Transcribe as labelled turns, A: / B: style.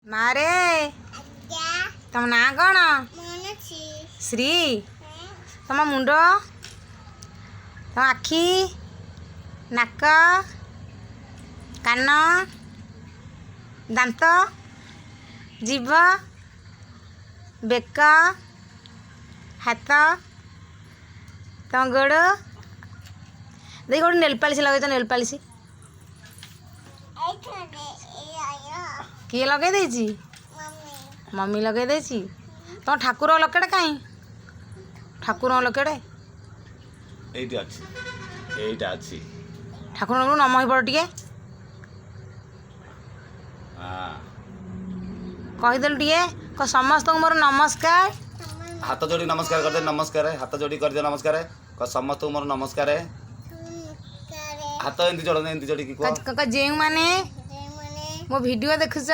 A: मारे तुम ना कौन श्री तुम मुंड तुम आखि नाक कान दांत जीभ बेक हाथ तुम गोड़ देख गोटे नेल पालिश लगे तो नेल पालिश किए लगे देछि मम्मी लगे देछि तुम ठाकुर लकेट कहीं ठाकुर लकेट
B: এইটা আছে এইটা আছে
A: ठाकुर नम ही पड़ टे
B: হ্যাঁ
A: कहीदेलु टे क समस्त मोर नमस्कार
B: हाथ जोड़ी नमस्कार कर दे नमस्कार हाथ जोड़ी कर दे नमस्कार क समस्त मोर नमस्कार हाथ एंती जोड़ एंती जोड़ी की
A: जो मैंने मो वीडियो देखुछ